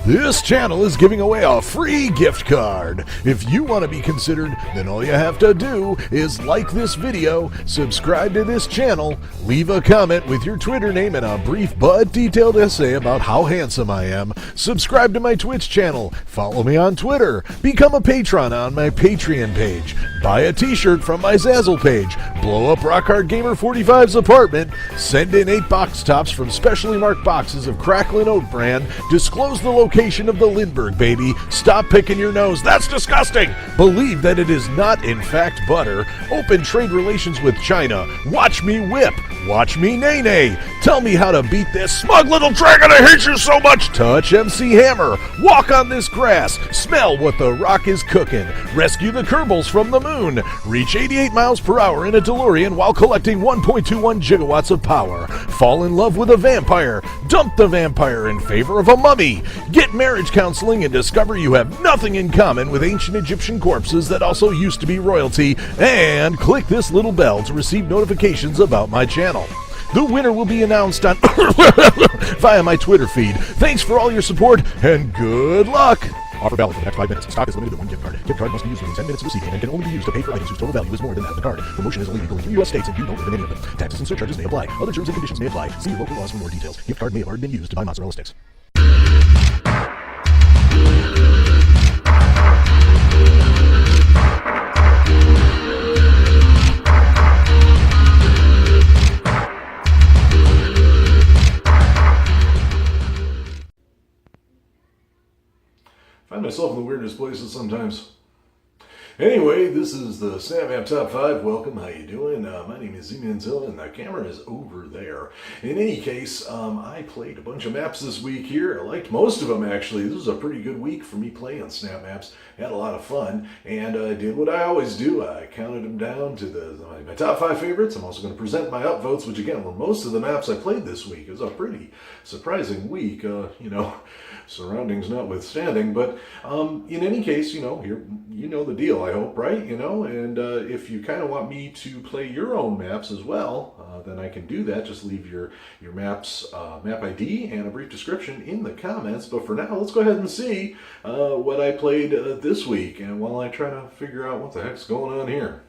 This channel is giving away a free gift card. If you want to be considered, then all you have to do is like this video, subscribe to this channel, leave a comment with your Twitter name and a brief but detailed essay about how handsome I am, subscribe to my Twitch channel, follow me on Twitter, become a patron on my Patreon page, buy a t-shirt from my Zazzle page, blow up Rockhard Gamer 45's apartment, send in 8 box tops from specially marked boxes of Cracklin' Oat brand, disclose the location of the Lindbergh baby, stop picking your nose, that's disgusting, believe that it is not in fact butter, open trade relations with China, watch me whip, watch me nay-nay, tell me how to beat this smug little dragon, I hate you so much, touch MC Hammer, walk on this grass, smell what the rock is cooking, rescue the Kerbals from the moon, reach 88 miles per hour in a DeLorean while collecting 1.21 gigawatts of power, fall in love with a vampire, dump the vampire in favor of a mummy, get marriage counseling and discover you have nothing in common with ancient Egyptian corpses that also used to be royalty, and click this little bell to receive notifications about my channel. The winner will be announced on via my Twitter feed. Thanks for all your support, and good luck! Offer valid for the next 5 minutes. Stock is limited to 1 gift card. Gift card must be used within 10 minutes of receiving and can only be used to pay for items whose total value is more than that of the card. Promotion is only legal in 3 U.S. states and you don't live in any of them. Taxes and surcharges may apply. Other terms and conditions may apply. See your local laws for more details. Gift card may have already been used to buy mozzarella sticks. I find myself in the weirdest places sometimes. Anyway, this is the SNAPMAP Top 5. Welcome, how you doing? My name is Z-Manzilla, and the camera is over there. In any case, I played a bunch of maps this week here. I liked most of them, actually. This was a pretty good week for me playing SnapMaps. Had a lot of fun, and I did what I always do. I counted them down to my top 5 favorites. I'm also going to present my upvotes, which again were most of the maps I played this week. It was a pretty surprising week, surroundings notwithstanding. But in any case, you know the deal, I hope, right? And if you kind of want me to play your own maps as well, then I can do that. Just leave your map's map ID and a brief description in the comments. But for now, let's go ahead and see what I played this week, and while I try to figure out what the heck's going on here.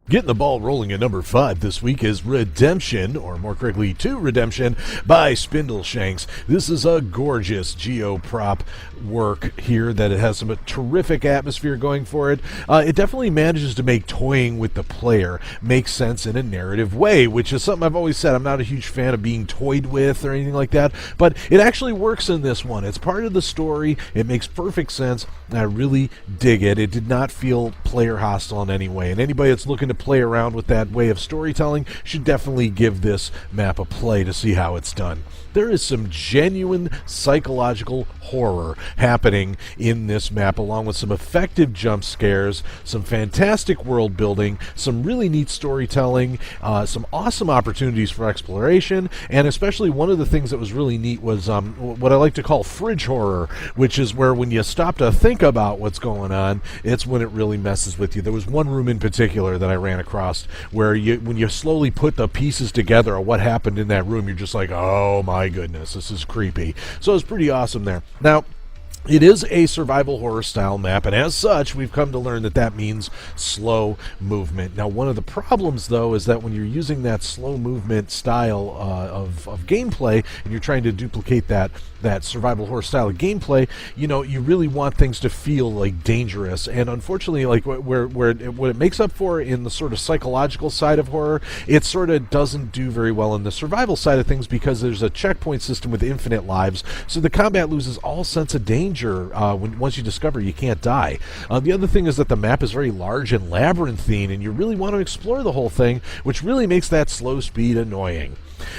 Getting the ball rolling at number 5 this week is Redemption, or more correctly, To Redemption, by Spindleshanks. This is a gorgeous geoprop work here that it has some terrific atmosphere going for it. It definitely manages to make toying with the player make sense in a narrative way, which is something I've always said. I'm not a huge fan of being toyed with or anything like that, but it actually works in this one. It's part of the story. It makes perfect sense. I really dig it. It did not feel player hostile in any way, and anybody that's looking to play around with that way of storytelling should definitely give this map a play to see how it's done. There is some genuine psychological horror happening in this map, along with some effective jump scares, some fantastic world building, some really neat storytelling, some awesome opportunities for exploration, and especially one of the things that was really neat was what I like to call fridge horror, which is where when you stop to think about what's going on, it's when it really messes with you. There was one room in particular that I ran across where when you slowly put the pieces together of what happened in that room, you're just like, oh my goodness, this is creepy. So it's pretty awesome there. Now, it is a survival horror style map, and as such, we've come to learn that means slow movement. Now, one of the problems, though, is that when you're using that slow movement style of gameplay, and you're trying to duplicate that survival horror style of gameplay, you really want things to feel like dangerous. And unfortunately, like what it makes up for in the sort of psychological side of horror, it sort of doesn't do very well in the survival side of things because there's a checkpoint system with infinite lives, so the combat loses all sense of danger once you discover you can't die. The other thing is that the map is very large and labyrinthine, and you really want to explore the whole thing, which really makes that slow speed annoying.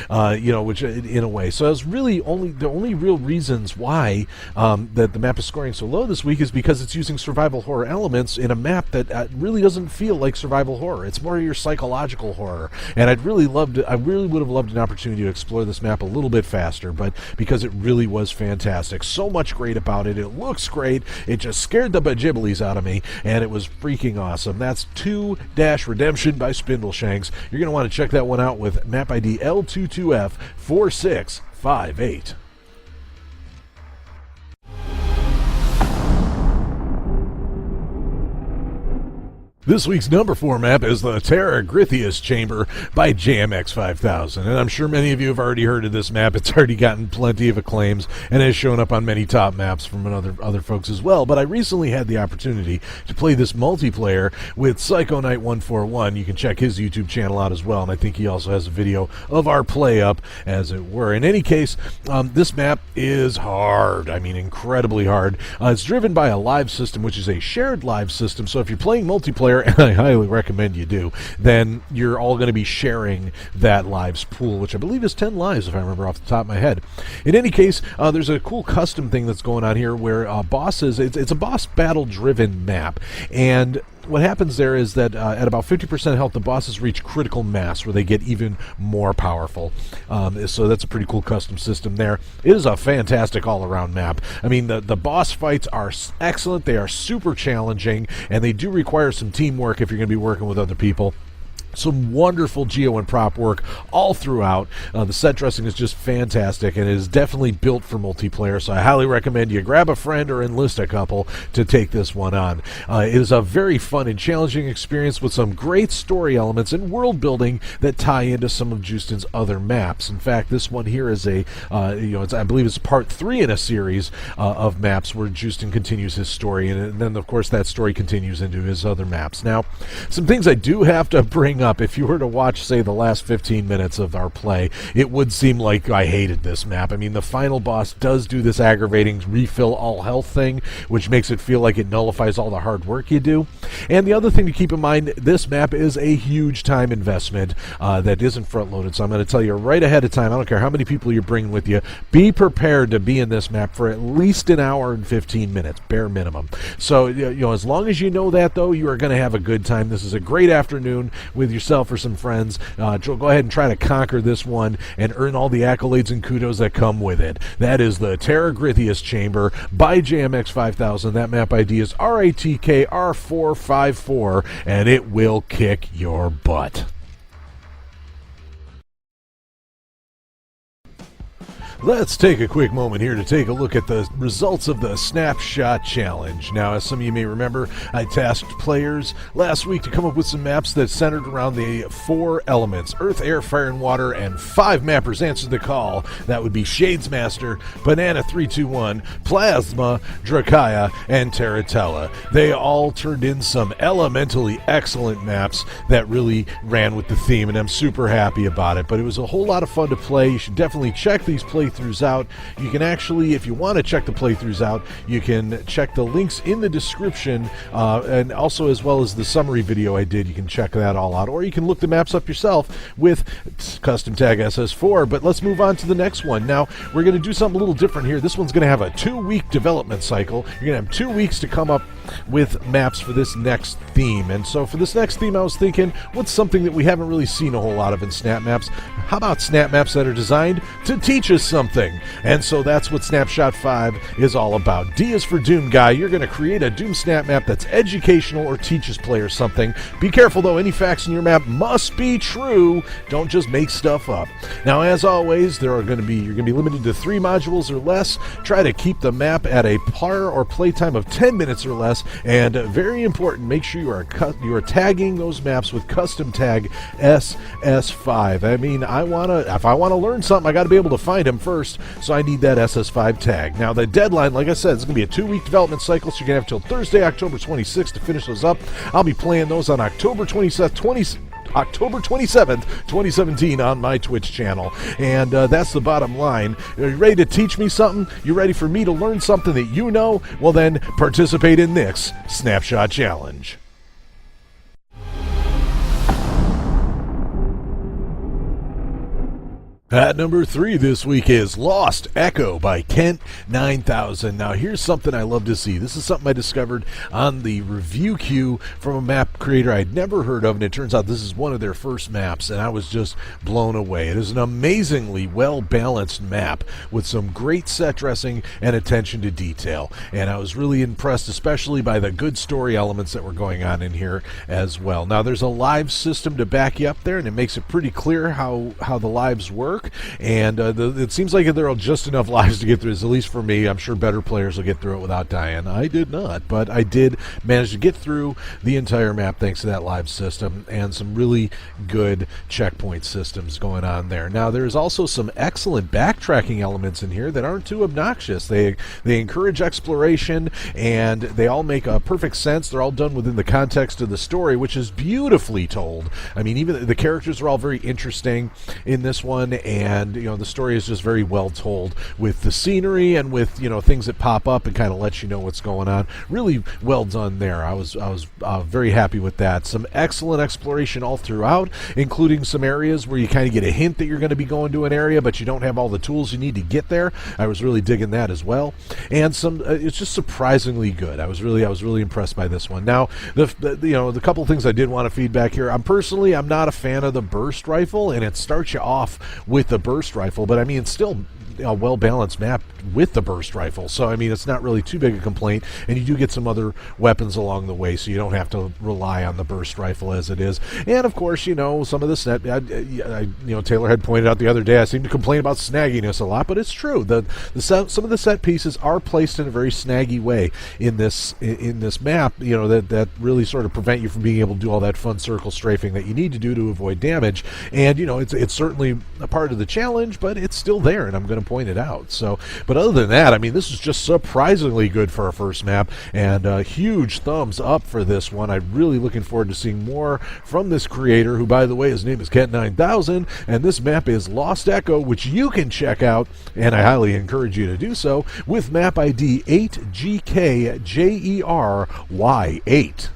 Which in a way. So it's really the only real reasons why that the map is scoring so low this week is because it's using survival horror elements in a map that really doesn't feel like survival horror. It's more your psychological horror. And I really would have loved an opportunity to explore this map a little bit faster, but because it really was fantastic. So much great about about it. It looks great. It just scared the bejiblies out of me, and it was freaking awesome. That's 2-Redemption by Spindleshanks. You're going to want to check that one out with map ID L22F4658. This week's number 4 map is the Grittiest Chamber by JMX5000, and I'm sure many of you have already heard of this map. It's already gotten plenty of acclaims and has shown up on many top maps from other folks as well, but I recently had the opportunity to play this multiplayer with Psycho Knight 141. You can check his YouTube channel out as well, and I think he also has a video of our play up, as it were. In any case, this map is hard. I mean, incredibly hard. It's driven by a live system, which is a shared live system, so if you're playing multiplayer, and I highly recommend you do, then you're all going to be sharing that lives pool, which I believe is 10 lives, if I remember off the top of my head. In any case, there's a cool custom thing that's going on here where bosses, it's a boss battle-driven map, and what happens there is that at about 50% health, the bosses reach critical mass, where they get even more powerful. So that's a pretty cool custom system there. It is a fantastic all-around map. I mean, the boss fights are excellent. They are super challenging, and they do require some teamwork if you're going to be working with other people. Some wonderful geo and prop work all throughout. The set dressing is just fantastic, and it is definitely built for multiplayer, so I highly recommend you grab a friend or enlist a couple to take this one on. It is a very fun and challenging experience with some great story elements and world building that tie into some of Justin's other maps. In fact, this one here is I believe it's part 3 in a series of maps where Justin continues his story, and then of course that story continues into his other maps. Now, some things I do have to bring up. If you were to watch, say, the last 15 minutes of our play, it would seem like I hated this map. I mean, the final boss does do this aggravating refill all health thing, which makes it feel like it nullifies all the hard work you do. And the other thing to keep in mind, this map is a huge time investment that isn't front-loaded, so I'm going to tell you right ahead of time, I don't care how many people you're bringing with you, be prepared to be in this map for at least an hour and 15 minutes, bare minimum. So, as long as you know that, though, you are going to have a good time. This is a great afternoon with yourself or some friends. Go ahead and try to conquer this one and earn all the accolades and kudos that come with it. That is the Grittiest Chamber by JMX5000. That map ID is RATKR454, and it will kick your butt. Let's take a quick moment here to take a look at the results of the Snapshot Challenge. Now, as some of you may remember, I tasked players last week to come up with some maps that centered around the 4 elements: Earth, Air, Fire, and Water, and 5 mappers answered the call. That would be Shadesmaster, Banana 321, Plasma, Drakaya, and Terratella. They all turned in some elementally excellent maps that really ran with the theme, and I'm super happy about it. But it was a whole lot of fun to play. You should definitely check these playthroughs out. You can actually, if you want to check the playthroughs out, you can check the links in the description, and also as well as the summary video I did. You can check that all out, or you can look the maps up yourself with custom tag SS4. But let's move on to the next one. Now, we're going to do something a little different here. This one's going to have a 2-week development cycle. You're going to have 2 weeks to come up with maps for this next theme. And so for this next theme, I was thinking, what's something that we haven't really seen a whole lot of in Snap Maps? How about Snap Maps that are designed to teach us something? And so that's what Snapshot 5 is all about. D is for Doom Guy. You're going to create a Doom Snap Map that's educational or teaches players something. Be careful, though. Any facts in your map must be true. Don't just make stuff up. Now, as always, you're going to be limited to 3 modules or less. Try to keep the map at a player or playtime of 10 minutes or less. And very important, make sure you are tagging those maps with custom tag SS5. I mean, if I want to learn something, I got to be able to find them first, so I need that SS5 tag. Now, the deadline, like I said, is going to be a 2-week development cycle, so you're going to have till Thursday, October 26th to finish those up. I'll be playing those on October 27th, 2017 on my Twitch channel. And that's the bottom line. Are you ready to teach me something? You ready for me to learn something that you know? Well then, participate in this Snapshot Challenge. At number 3 this week is Lost Echo by Kent9000. Now here's something I love to see. This is something I discovered on the review queue from a map creator I'd never heard of, and it turns out this is one of their first maps, and I was just blown away. It is an amazingly well-balanced map with some great set dressing and attention to detail, and I was really impressed, especially by the good story elements that were going on in here as well. Now there's a live system to back you up there, and it makes it pretty clear how the lives work. And it seems like there are just enough lives to get through this, at least for me. I'm sure better players will get through it without dying. I did not, but I did manage to get through the entire map thanks to that live system and some really good checkpoint systems going on there. Now, there's also some excellent backtracking elements in here that aren't too obnoxious. They encourage exploration, and they all make perfect sense. They're all done within the context of the story, which is beautifully told. I mean, even the characters are all very interesting in this one, and the story is just very well told with the scenery and with things that pop up and kind of let you know what's going on. Really well done there. I was very happy with that. Some excellent exploration all throughout, including some areas where you kind of get a hint that you're going to be going to an area, but you don't have all the tools you need to get there. I was really digging that as well, and it's just surprisingly good. I was really impressed by this one. Now, the couple things I did want to feedback here. I'm not a fan of the burst rifle, and it starts you off with the burst rifle, but I mean, it's still a well-balanced map with the burst rifle, so I mean, it's not really too big a complaint, and you do get some other weapons along the way, so you don't have to rely on the burst rifle as it is. And of course, some of the set, Taylor had pointed out the other day, I seem to complain about snagginess a lot, but it's true. Some of the set pieces are placed in a very snaggy way in this map, that really sort of prevent you from being able to do all that fun circle strafing that you need to do to avoid damage. And it's certainly a part of the challenge, but it's still there, and I'm going to point it out. So, but other than that, I mean, this is just surprisingly good for a first map, and a huge thumbs up for this one. I'm really looking forward to seeing more from this creator, who, by the way, his name is Kent9000, and this map is Lost Echo, which you can check out, and I highly encourage you to do so, with map ID 8GKJERY8.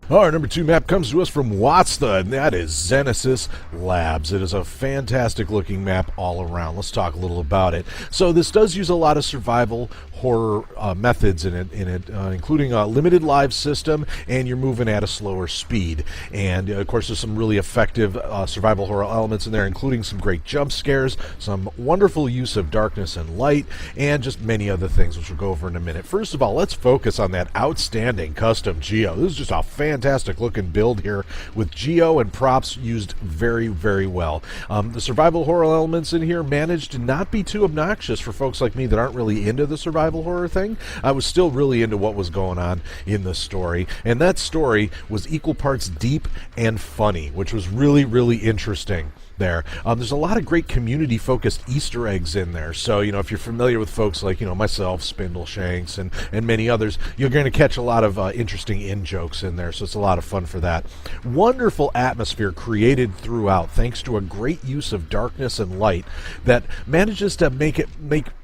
Our number 2 map comes to us from Watsta, and that is Xenesis Labs. It is a fantastic looking map all around. Let's talk a little about it. So this does use a lot of survival horror methods in it, including a limited live system, and you're moving at a slower speed. And of course, there's some really effective survival horror elements in there, including some great jump scares, some wonderful use of darkness and light, and just many other things, which we'll go over in a minute. First of all, let's focus on that outstanding custom geo. This is just a fantastic looking build here with geo and props used very, very well. The survival horror elements in here managed to not be too obnoxious for folks like me that aren't really into the survival horror thing. I was still really into what was going on in the story, and that story was equal parts deep and funny, which was really, really interesting there. There's a lot of great community-focused Easter eggs in there. So, if you're familiar with folks like, myself, Spindle Shanks, and many others, you're going to catch a lot of interesting in-jokes in there, so it's a lot of fun for that. Wonderful atmosphere created throughout, thanks to a great use of darkness and light that manages to make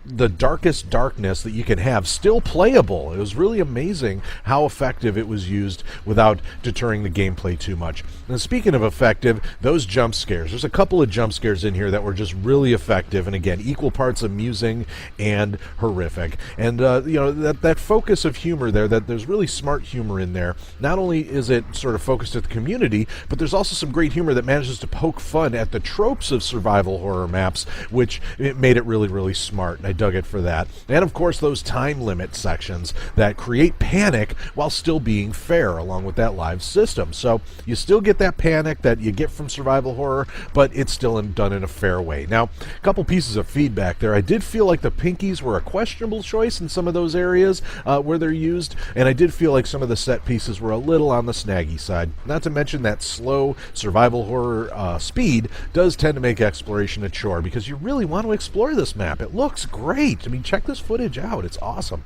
the darkest darkness that you can have still playable. It was really amazing how effective it was used without deterring the gameplay too much. And speaking of effective, those jump scares. There's a couple of jump scares in here that were just really effective, and again, equal parts amusing and horrific. And that focus of humor there, that there's really smart humor in there. Not only is it sort of focused at the community, but there's also some great humor that manages to poke fun at the tropes of survival horror maps, which it made it really, really smart. And I dug it for that. And of course, those time limit sections that create panic while still being fair, along with that live system. So you still get that panic that you get from survival horror, but it's still done in a fair way. Now, a couple pieces of feedback there. I did feel like the pinkies were a questionable choice in some of those areas where they're used, and I did feel like some of the set pieces were a little on the snaggy side. Not to mention that slow survival horror speed does tend to make exploration a chore, because you really want to explore this map. It looks great. I mean, check this footage out. It's awesome.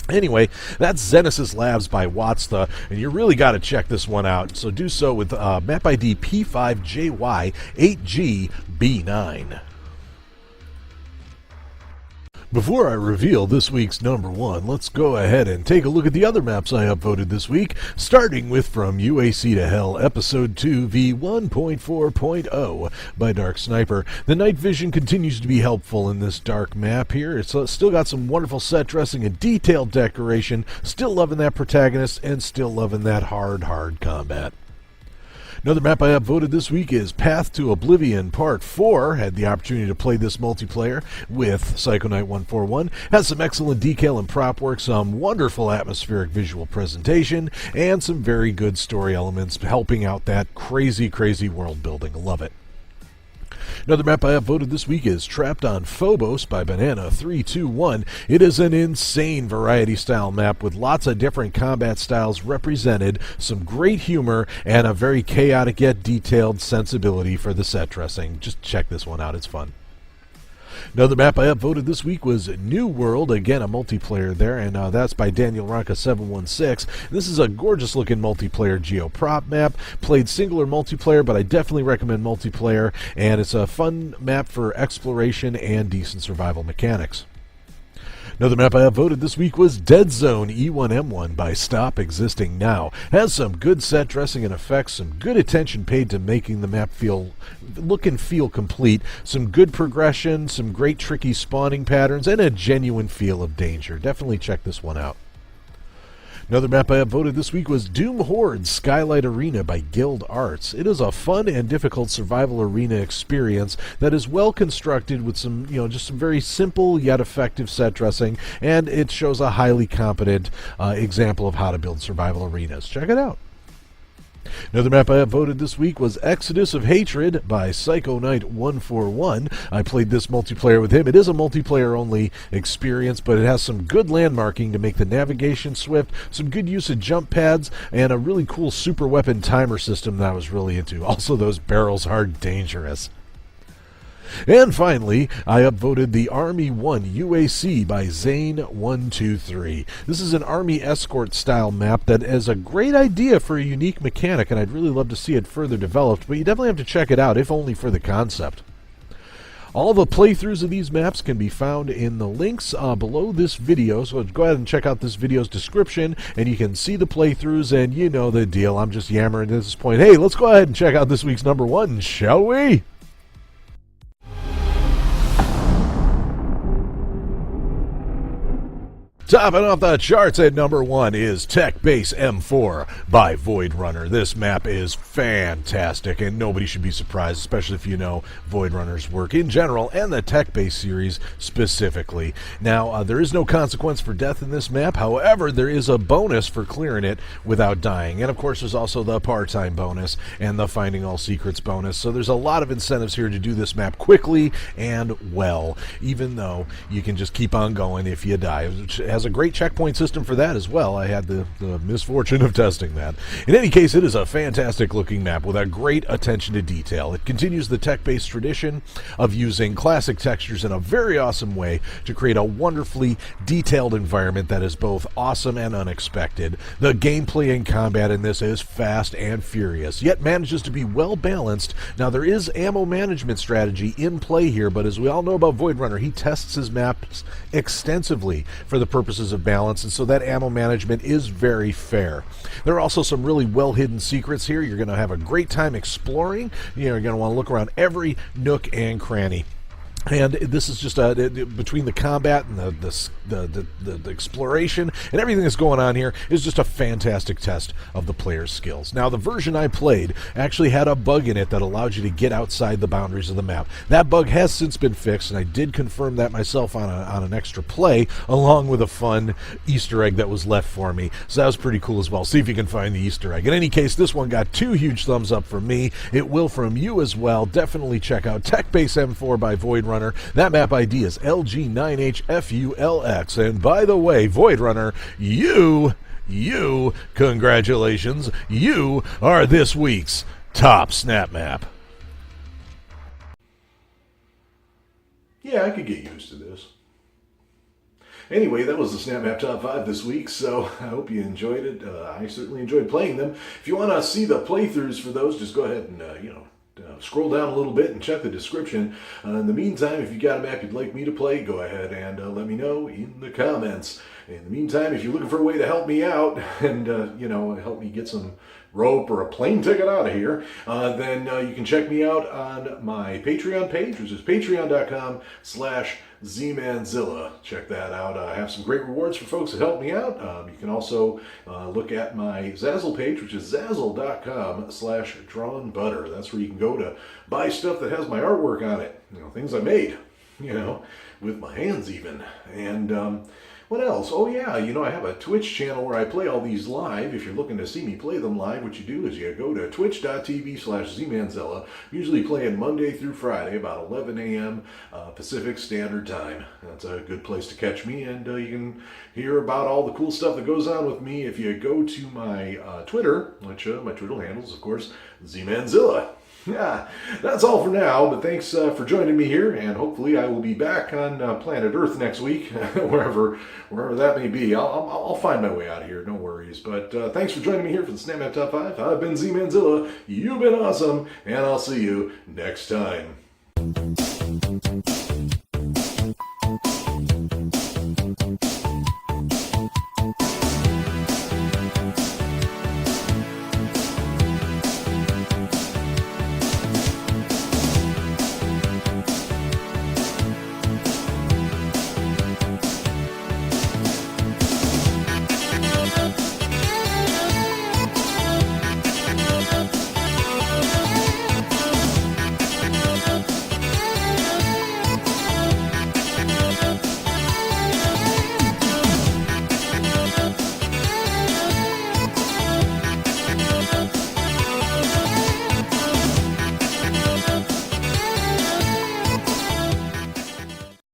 Anyway, that's Xenesis Labs by Watsta, and you really got to check this one out. So do so with map ID P5JY8GB9. Before I reveal this week's number one, let's go ahead and take a look at the other maps I upvoted this week, starting with From UAC to Hell, Episode 2 V1.4.0 by Dark Sniper. The night vision continues to be helpful in this dark map here. It's still got some wonderful set dressing and detailed decoration, still loving that protagonist, and still loving that hard combat. Another map I upvoted this week is Path to Oblivion Part 4. Had the opportunity to play this multiplayer with Psychonite141. Has some excellent decal and prop work, some wonderful atmospheric visual presentation, and some very good story elements helping out that crazy world building. Love it. Another map I upvoted this week is Trapped on Phobos by Banana321. It is an insane variety style map with lots of different combat styles represented, some great humor, and a very chaotic yet detailed sensibility for the set dressing. Just check this one out, it's fun. Another map I upvoted this week was New World, again a multiplayer there, and that's by Daniel Ranka 716. This is a gorgeous looking multiplayer geoprop map. Played singular multiplayer, but I definitely recommend multiplayer, and it's a fun map for exploration and decent survival mechanics. Another map I upvoted this week was Dead Zone E1M1 by Stop Existing Now. Has some good set dressing and effects, some good attention paid to making the map look and feel complete, some good progression, some great tricky spawning patterns, and a genuine feel of danger. Definitely check this one out. Another map I upvoted this week was Doom Horde Skylight Arena by Guild Arts. It is a fun and difficult survival arena experience that is well constructed with some, just some very simple yet effective set dressing, and it shows a highly competent example of how to build survival arenas. Check it out. Another map I upvoted this week was Exodus of Hatred by Psychonite141. I played this multiplayer with him. It is a multiplayer-only experience, but it has some good landmarking to make the navigation swift, some good use of jump pads, and a really cool super weapon timer system that I was really into. Also, those barrels are dangerous. And finally, I upvoted the Army 1 UAC by Zane123. This is an Army escort style map that is a great idea for a unique mechanic, and I'd really love to see it further developed, but you definitely have to check it out, if only for the concept. All the playthroughs of these maps can be found in the links below this video, so go ahead and check out this video's description, and you can see the playthroughs, and you know the deal. I'm just yammering at this point. Hey, let's go ahead and check out this week's number one, shall we? Topping off the charts at number one is Tech Base M4 by Void Runner. This map is fantastic, and nobody should be surprised, especially if you know Void Runner's work in general and the Tech Base series specifically. Now, there is no consequence for death in this map. However, there is a bonus for clearing it without dying. And of course, there's also the part-time bonus and the Finding All Secrets bonus. So there's a lot of incentives here to do this map quickly and well, even though you can just keep on going if you die. It has a great checkpoint system for that as well. I had the misfortune of testing that. In any case, it is a fantastic looking map with a great attention to detail. It continues the tech-based tradition of using classic textures in a very awesome way to create a wonderfully detailed environment that is both awesome and unexpected. The gameplay and combat in this is fast and furious, yet manages to be well balanced. Now, there is ammo management strategy in play here, but as we all know about Void Runner, he tests his maps extensively for the purposes of balance, and so that ammo management is very fair. There are also some really well hidden secrets here. You're going to have a great time exploring. You're going to want to look around every nook and cranny. And this is just between the combat and the exploration and everything that's going on here is just a fantastic test of the player's skills. Now, the version I played actually had a bug in it that allowed you to get outside the boundaries of the map. That bug has since been fixed, and I did confirm that myself on an extra play, along with a fun Easter egg that was left for me. So that was pretty cool as well. See if you can find the Easter egg. In any case, this one got 2 huge thumbs up from me. It will from you as well. Definitely check out Tech Base M4 by Void Runner. That map ID is LG9HFULX. And by the way, Void Runner, you, congratulations, you are this week's top SNAPMAP. Yeah, I could get used to this. Anyway, that was the SNAPMAP Top 5 this week, so I hope you enjoyed it. I certainly enjoyed playing them. If you want to see the playthroughs for those, just go ahead and, scroll down a little bit and check the description. In the meantime, if you got a map you'd like me to play, go ahead and let me know in the comments. In the meantime, if you're looking for a way to help me out and help me get some rope or a plane ticket out of here, then you can check me out on my Patreon page, which is patreon.com/zmanzilla. Check that out. I have some great rewards for folks that help me out. You can also look at my Zazzle page, which is zazzle.com/drawingbutter. That's where you can go to buy stuff that has my artwork on it. Things I made, with my hands even. And what else? Oh yeah, I have a Twitch channel where I play all these live. If you're looking to see me play them live, what you do is you go to twitch.tv/zmanzilla. Usually playing Monday through Friday, about 11 a.m. Pacific Standard Time. That's a good place to catch me, and you can hear about all the cool stuff that goes on with me if you go to my Twitter, which my Twitter handle is, of course, zmanzilla. Yeah, that's all for now, but thanks for joining me here, and hopefully I will be back on planet Earth next week, wherever that may be. I'll find my way out of here, no worries. But thanks for joining me here for the SNAPMAP Top 5. I've been Z-Manzilla, you've been awesome, and I'll see you next time.